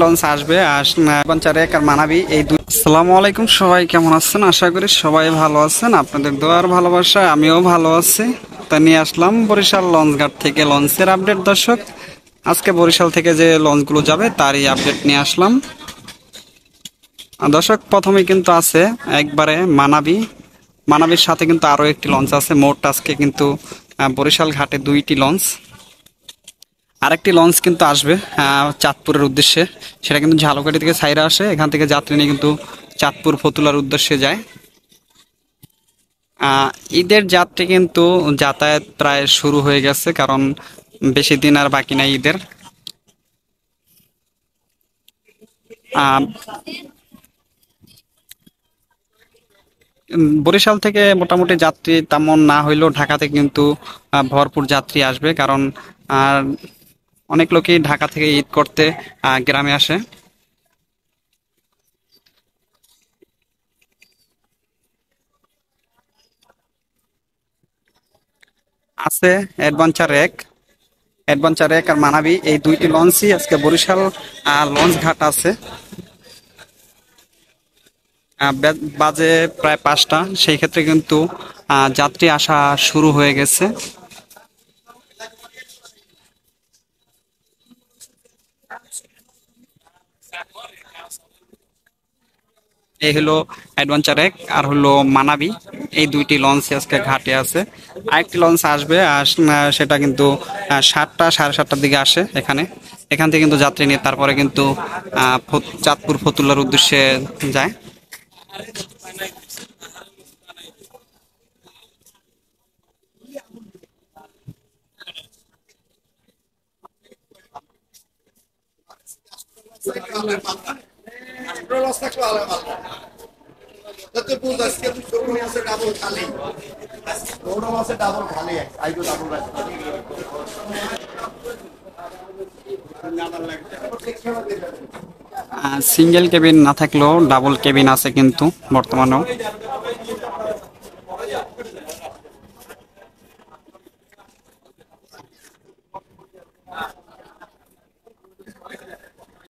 Launch আসবে আর পঞ্চারেক আর মানাবি এই দুই। আসসালামু আলাইকুম, সবাই কেমন আছেন? আশা করি সবাই ভালো আছেন। আপনাদের দোয়ার ভালোবাসা আমিও ভালো আছি। তা নিয়ে আসলাম বরিশাল লঞ্চঘাট থেকে লঞ্চের আপডেট। দর্শক, আজকে বরিশাল থেকে যে লঞ্চগুলো যাবে তারই আপডেট নিয়ে আসলাম। দর্শক, প্রথমে কিন্তু আছে একবারে মানাবির সাথে কিন্তু আরো একটি লঞ্চ আছে। মোট আজকে কিন্তু বরিশাল ঘাটে দুইটি লঞ্চ। আরেকটি লঞ্চ কিন্তু আসবে চাঁদপুরের উদ্দেশ্যে। সেটা কিন্তু ঝালকাঠি থেকে ছাইরা আসে, এখান থেকে যাত্রী নিয়ে কিন্তু চাঁদপুর ফতুল্লার উদ্দেশ্যে যায়। ঈদের যাত্রী কিন্তু যাতায়াত প্রায় শুরু হয়ে গেছে, কারণ বেশি দিন আর বাকি নাই ঈদের। আহ, বরিশাল থেকে মোটামুটি যাত্রী তেমন না হইলেও ঢাকা থেকে কিন্তু ভরপুর যাত্রী আসবে, কারণ আহ, অনেক লোকই ঢাকা থেকে ঈদ করতে গ্রামে আসে। আছে অ্যাডভেঞ্চার এক আর মানাবি এই দুইটি লঞ্চই আজকে বরিশাল লঞ্চ ঘাট আছে। বাজে প্রায় 5টা, সেই ক্ষেত্রে কিন্তু যাত্রী আসা শুরু হয়ে গেছে। এই হলো অ্যাডভেঞ্চার 1 আর হলো মানাবি, এই দুইটি লঞ্চ আজকে ঘাটে আছে। আরেকটি লঞ্চ আসবে আর সেটা কিন্তু 7টা সাড়ে 7টার দিকে আসে এখানে। এখান থেকে কিন্তু যাত্রী নিয়ে তারপরে কিন্তু চাঁদপুর ফতুল্লার উদ্দেশ্যে যায়। সিঙ্গেল কেবিন না থাকলেও ডাবল কেবিন আছে কিন্তু বর্তমানেও।